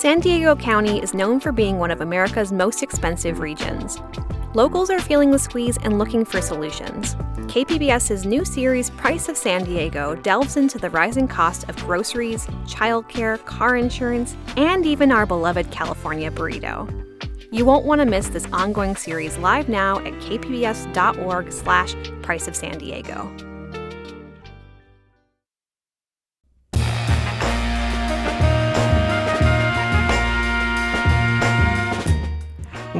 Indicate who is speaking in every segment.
Speaker 1: San Diego County is known for being one of America's most expensive regions. Locals are feeling the squeeze and looking for solutions. KPBS's new series, Price of San Diego, delves into the rising cost of groceries, childcare, car insurance, and even our beloved California burrito. You won't want to miss this ongoing series live now at kpbs.org/Price of San Diego.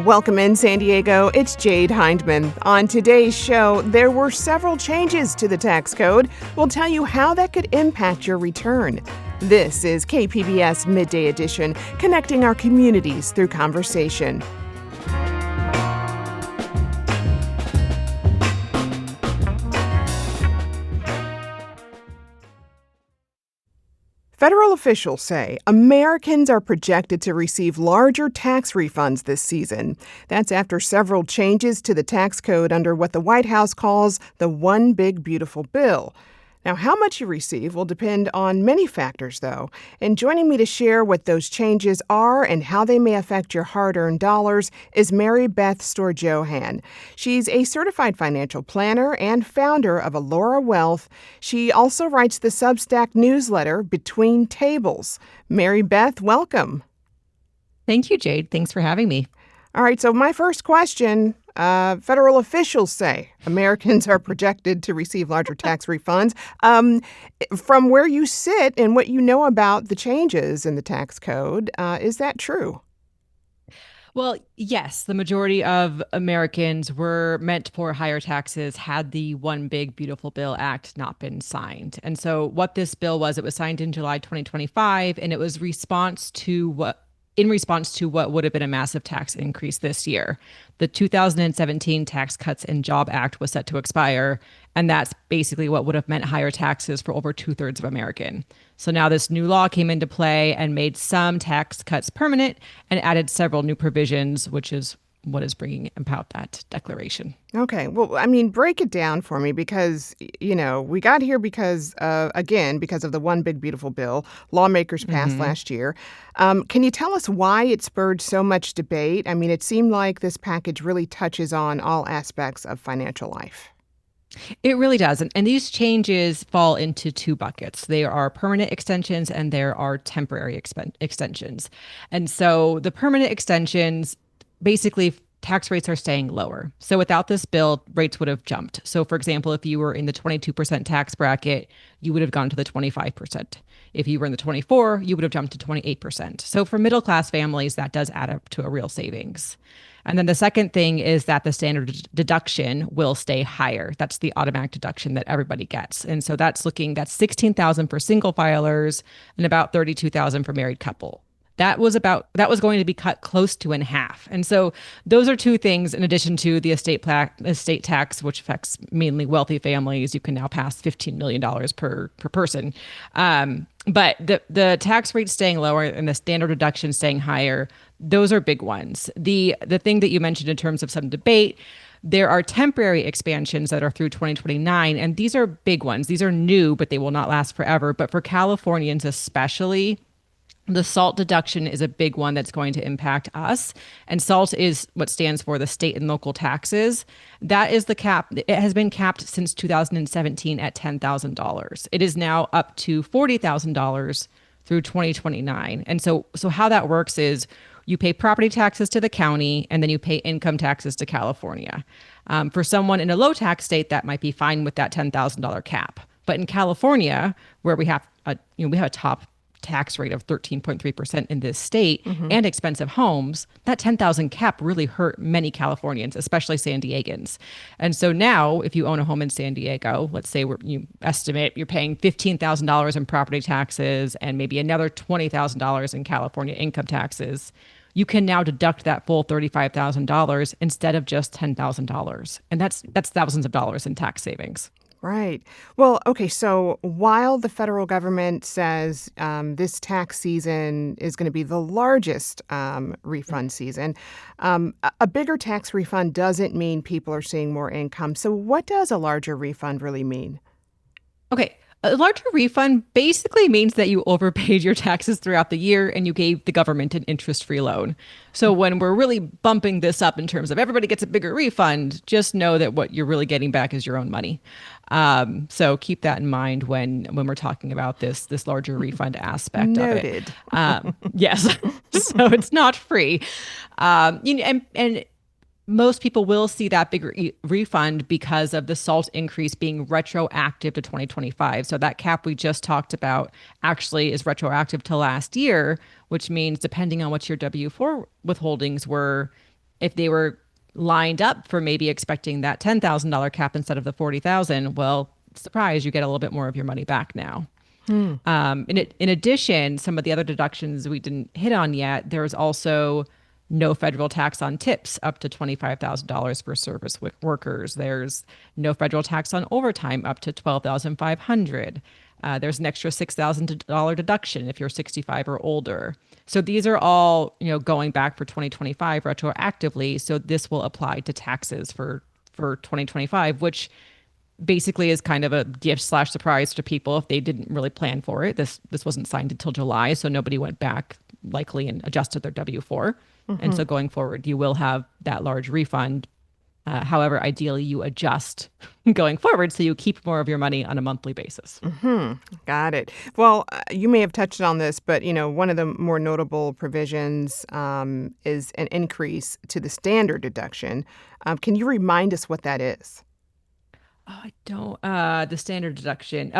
Speaker 2: Welcome in, San Diego. It's Jade Hindman. On today's show, there were several changes to the tax code. We'll tell you how that could impact your return. This is KPBS Midday Edition, connecting our communities through conversation. Federal officials say Americans are projected to receive larger tax refunds this season. That's after several changes to the tax code under what the White House calls the One Big Beautiful Bill. Now, how much you receive will depend on many factors, though. And joining me to share what those changes are and how they may affect your hard-earned dollars is Mary Beth Storjohann. She's a certified financial planner and founder of Alora Wealth. She also writes the Substack newsletter Between Tables. Mary Beth, welcome.
Speaker 3: Thank you, Jade. Thanks for having me.
Speaker 2: All right, so my first question, federal officials say Americans are projected to receive larger tax refunds. From where you sit and what you know about the changes in the tax code, is that true?
Speaker 3: Well, yes, the majority of Americans were meant for higher taxes had the One Big Beautiful Bill Act not been signed. And so what this bill was, it was signed in July 2025, and it was in response to what would have been a massive tax increase this year. The 2017 Tax Cuts and Job Act was set to expire, and that's basically what would have meant higher taxes for over 2/3 of Americans. So now this new law came into play and made some tax cuts permanent and added several new provisions, which is what is bringing about that declaration.
Speaker 2: Okay. Well, I mean, break it down for me because, we got here because of the One Big Beautiful Bill lawmakers passed last year. Can you tell us why it spurred so much debate? I mean, it seemed like this package really touches on all aspects of financial life.
Speaker 3: It really does. And these changes fall into two buckets. There are permanent extensions and there are temporary extensions. And so the permanent extensions, basically, tax rates are staying lower. So without this bill, rates would have jumped. So for example, if you were in the 22% tax bracket, you would have gone to the 25%. If you were in the 24%, you would have jumped to 28%. So for middle class families, that does add up to a real savings. And then the second thing is that the standard deduction will stay higher. That's the automatic deduction that everybody gets. And so that's $16,000 for single filers and about $32,000 for married couple. That was going to be cut close to in half. And so those are two things in addition to the estate tax, which affects mainly wealthy families. You can now pass $15 million per person. But the tax rate staying lower and the standard deduction staying higher, those are big ones. The thing that you mentioned in terms of some debate, there are temporary expansions that are through 2029, and these are big ones. These are new, but they will not last forever. But for Californians especially, the SALT deduction is a big one that's going to impact us. And SALT is what stands for the state and local taxes. That is the cap. It has been capped since 2017 at $10,000. It is now up to $40,000 through 2029. And so how that works is you pay property taxes to the county and then you pay income taxes to California. For someone in a low tax state, that might be fine with that $10,000 cap. But in California, where we have a top tax rate of 13.3% in this state and expensive homes, that 10,000 cap really hurt many Californians, especially San Diegans. And so now if you own a home in San Diego, let's say you estimate you're paying $15,000 in property taxes and maybe another $20,000 in California income taxes, you can now deduct that full $35,000 instead of just $10,000. And that's thousands of dollars in tax savings.
Speaker 2: Right. Well, okay, so while the federal government says this tax season is going to be the largest refund season, a bigger tax refund doesn't mean people are seeing more income. So what does a larger refund really mean?
Speaker 3: Okay. A larger refund basically means that you overpaid your taxes throughout the year and you gave the government an interest-free loan. So when we're really bumping this up in terms of everybody gets a bigger refund, just know that what you're really getting back is your own money. So keep that in mind when we're talking about this larger refund aspect of it.
Speaker 2: Noted.
Speaker 3: Yes, so it's not free. And most people will see that bigger refund because of the SALT increase being retroactive to 2025. So that cap we just talked about actually is retroactive to last year, which means depending on what your W-4 withholdings were, if they were lined up for maybe expecting that $10,000 cap instead of the 40,000, well, surprise, you get a little bit more of your money back now. In addition, some of the other deductions we didn't hit on yet, there's also no federal tax on tips up to $25,000 for service workers. There's no federal tax on overtime up to $12,500. There's an extra $6,000 deduction if you're 65 or older. So these are all, going back for 2025 retroactively. So this will apply to taxes for 2025, which basically is kind of a gift/surprise to people if they didn't really plan for it. This wasn't signed until July, so nobody went back likely and adjusted their W-4. And so going forward, you will have that large refund. However, ideally, you adjust going forward so you keep more of your money on a monthly basis.
Speaker 2: Got it. Well, you may have touched on this, but, one of the more notable provisions is an increase to the standard deduction. Can you remind us what that is?
Speaker 3: Oh, I don't. The standard deduction.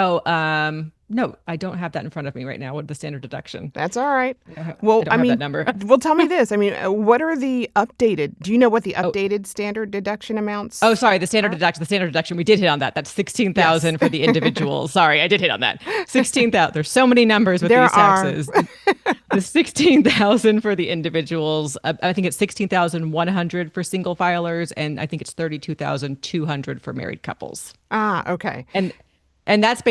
Speaker 3: No, I don't have that in front of me right now. What the standard deduction?
Speaker 2: That's all right.
Speaker 3: Well, I don't have that number.
Speaker 2: Well, tell me this. What are the updated? Do you know what the updated standard deduction amounts?
Speaker 3: Oh, sorry. The standard deduction. The standard deduction. We did hit on that. That's 16,000 for the individuals. Sorry, I did hit on that. 16,000. There's so many numbers with these taxes. The 16,000 for the individuals. I think it's 16,100 for single filers, and I think it's 32,200 for married couples.
Speaker 2: Okay.
Speaker 3: And that's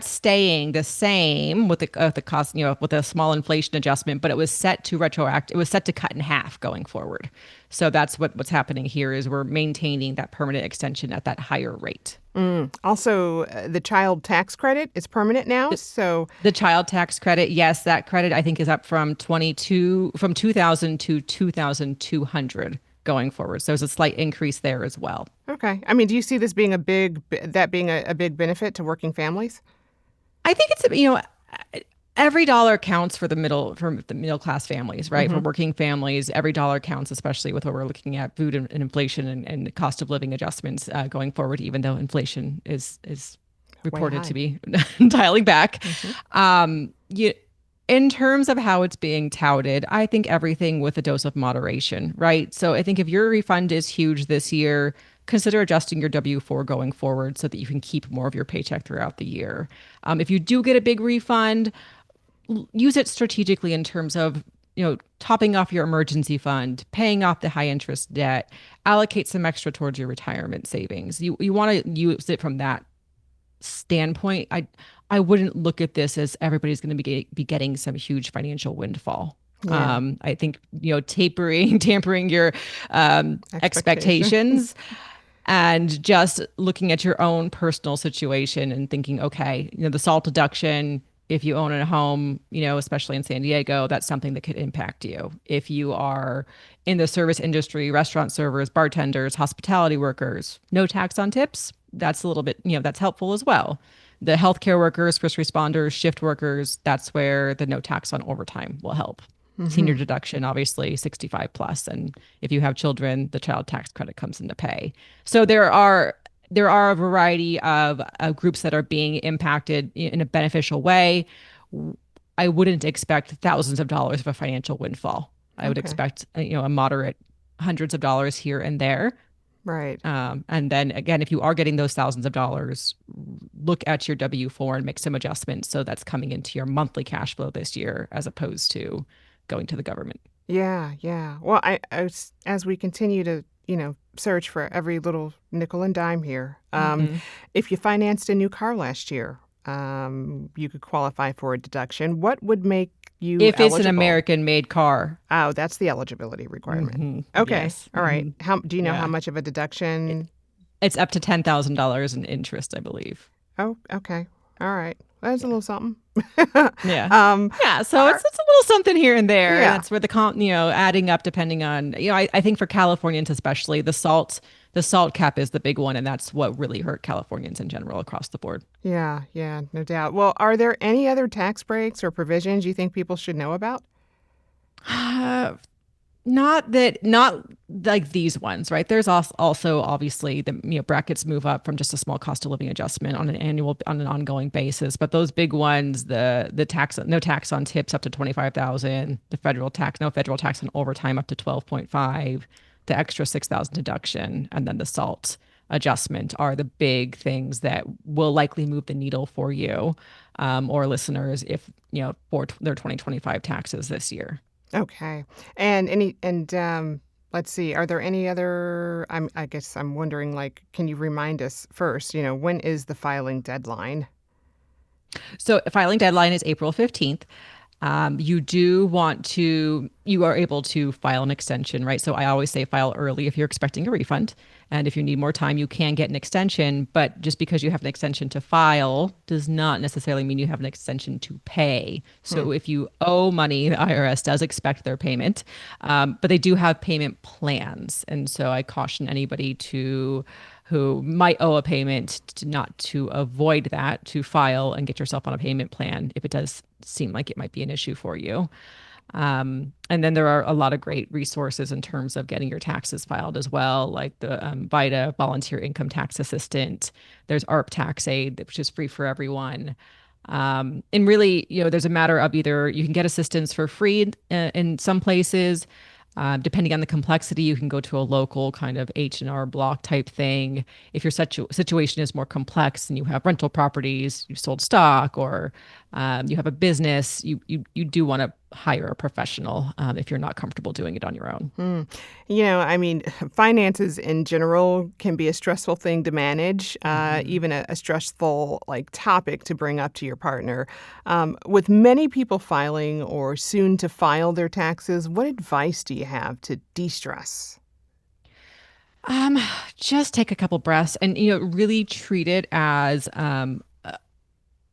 Speaker 3: staying the same with the cost, with a small inflation adjustment, but it was set to retroact. It was set to cut in half going forward. So that's what's happening here is we're maintaining that permanent extension at that higher rate.
Speaker 2: Also, the child tax credit is permanent now. So
Speaker 3: the child tax credit, yes, that credit I think is up from 2,000 to 2,200 going forward. So there's a slight increase there as well.
Speaker 2: Okay. Do you see this being a big benefit to working families?
Speaker 3: I think it's, every dollar counts for the middle class families, right? For working families, every dollar counts, especially with what we're looking at food and inflation and the cost of living adjustments going forward, even though inflation is reported to be dialing back. In terms of how it's being touted, I think everything with a dose of moderation, right? So I think if your refund is huge this year, consider adjusting your W-4 going forward so that you can keep more of your paycheck throughout the year. If you do get a big refund, use it strategically in terms of, topping off your emergency fund, paying off the high interest debt, allocate some extra towards your retirement savings. You want to use it from that standpoint. I wouldn't look at this as everybody's going to be getting some huge financial windfall. Yeah. I think, tampering your expectations and just looking at your own personal situation and thinking, okay, the SALT deduction, if you own a home, especially in San Diego, that's something that could impact you. If you are in the service industry, restaurant servers, bartenders, hospitality workers, no tax on tips, that's a little bit, that's helpful as well. The healthcare workers, first responders, shift workers, that's where the no tax on overtime will help. Senior deduction, obviously 65 plus. And if you have children, the child tax credit comes into pay. So there are a variety of groups that are being impacted in a beneficial way. I wouldn't expect thousands of dollars of a financial windfall. I would expect, a moderate hundreds of dollars here and there.
Speaker 2: Right.
Speaker 3: And then again, if you are getting those thousands of dollars, look at your W-4 and make some adjustments so that's coming into your monthly cash flow this year as opposed to going to the government.
Speaker 2: Yeah. Well, as we continue to, search for every little nickel and dime here, if you financed a new car last year, you could qualify for a deduction. What would make you
Speaker 3: if
Speaker 2: eligible?
Speaker 3: It's an American-made car?
Speaker 2: Oh, that's the eligibility requirement. Okay.
Speaker 3: Yes.
Speaker 2: All right. Do you know how much of a deduction?
Speaker 3: It's up to $10,000 in interest, I believe.
Speaker 2: Oh, okay. All right. That's a little something.
Speaker 3: Yeah.
Speaker 2: um,
Speaker 3: Yeah. So
Speaker 2: are-
Speaker 3: it's a little something here and there. And
Speaker 2: yeah.
Speaker 3: that's where adding up depending on, I think for Californians especially, the salt cap is the big one. And that's what really hurt Californians in general across the board.
Speaker 2: Yeah, yeah, no doubt. Well, are there any other tax breaks or provisions you think people should know about?
Speaker 3: Not like these ones, right? There's also obviously the brackets move up from just a small cost of living adjustment on an ongoing basis, but those big ones, the tax, no tax on tips up to 25,000, the no federal tax on overtime up to 12.5, the extra 6,000 deduction, and then the salt adjustment are the big things that will likely move the needle for you, or listeners if for their 2025 taxes this year.
Speaker 2: Okay. Let's see. Are there any other? I guess I'm wondering. Like, can you remind us first? When is the filing deadline?
Speaker 3: So filing deadline is April 15th. You are able to file an extension, right? So I always say file early if you're expecting a refund. And if you need more time, you can get an extension. But just because you have an extension to file does not necessarily mean you have an extension to pay. So if you owe money, the IRS does expect their payment, but they do have payment plans. And so I caution anybody who might owe a payment not to avoid that, to file and get yourself on a payment plan if it does seem like it might be an issue for you. And then there are a lot of great resources in terms of getting your taxes filed as well, like the VITA, Volunteer Income Tax Assistant. There's ARP Tax Aid, which is free for everyone. And really, there's a matter of either you can get assistance for free in some places. Depending on the complexity, you can go to a local kind of H&R Block type thing. If your situation is more complex and you have rental properties, you've sold stock, or you have a business, you do want to hire a professional if you're not comfortable doing it on your own.
Speaker 2: I mean, finances in general can be a stressful thing to manage, even a stressful topic to bring up to your partner. With many people filing or soon to file their taxes, what advice do you have to de-stress?
Speaker 3: Just take a couple breaths and really treat it as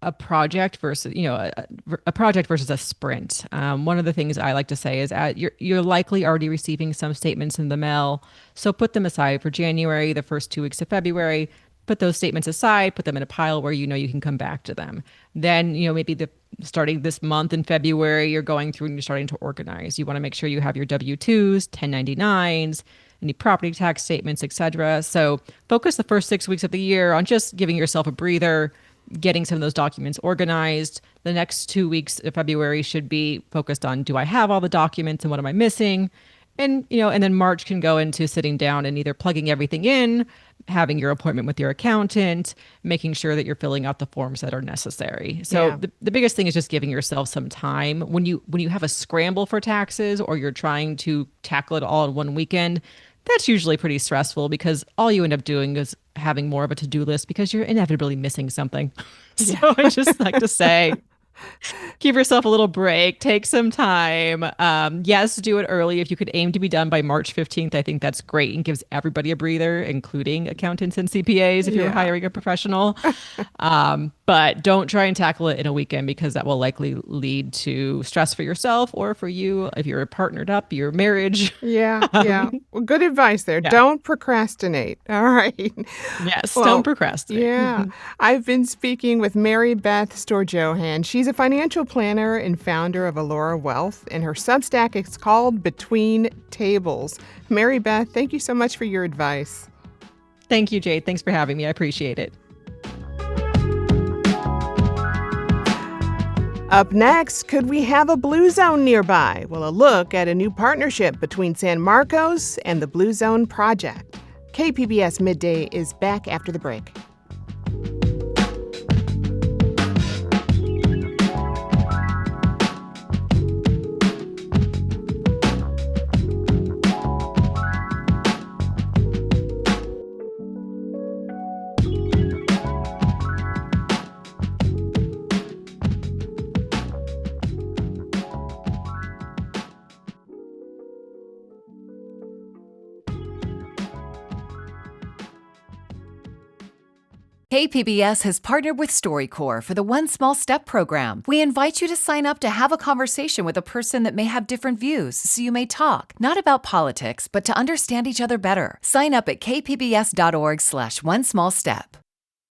Speaker 3: a project versus a project versus a sprint. One of the things I like to say is you're likely already receiving some statements in the mail, so put them aside for January, the first 2 weeks of February. Put those statements aside, put them in a pile where you can come back to them. Then maybe starting this month in February, you're going through and you're starting to organize. You want to make sure you have your W-2s, 1099s, any property tax statements, etc. So focus the first 6 weeks of the year on just giving yourself a breather, getting some of those documents organized. The next 2 weeks of February should be focused on, do I have all the documents and what am I missing? And then March can go into sitting down and either plugging everything in, having your appointment with your accountant, making sure that you're filling out the forms that are necessary. So
Speaker 2: Yeah.
Speaker 3: the biggest thing is just giving yourself some time. When you have a scramble for taxes or you're trying to tackle it all in one weekend, that's usually pretty stressful because all you end up doing is having more of a to-do list because you're inevitably missing something. So I just like to say, give yourself a little break, take some time. Yes, do it early. If you could aim to be done by March 15th, I think that's great and gives everybody a breather, including accountants and CPAs if you're
Speaker 2: Yeah.
Speaker 3: hiring a professional. But don't try and tackle it in a weekend because that will likely lead to stress for yourself or for you if you're partnered up, your marriage.
Speaker 2: Yeah, yeah. Well, good advice there.
Speaker 3: Yeah.
Speaker 2: Don't procrastinate. All right.
Speaker 3: Yes,
Speaker 2: Well,
Speaker 3: don't procrastinate.
Speaker 2: yeah. I've been speaking with Mary Beth Storjohan. She's a financial planner and founder of Allura Wealth, and her Substack is called Between Tables. Mary Beth, thank you so much for your advice.
Speaker 3: Thank you, Jade. Thanks for having me. I appreciate it.
Speaker 2: Up next, could we have a Blue Zone nearby? Well, a look at a new partnership between San Marcos and the Blue Zone Project. KPBS Midday is back after the break.
Speaker 4: KPBS has partnered with StoryCorps for the One Small Step program. We invite you to sign up to have a conversation with a person that may have different views, so you may talk, not about politics, but to understand each other better. Sign up at kpbs.org/onesmallstep.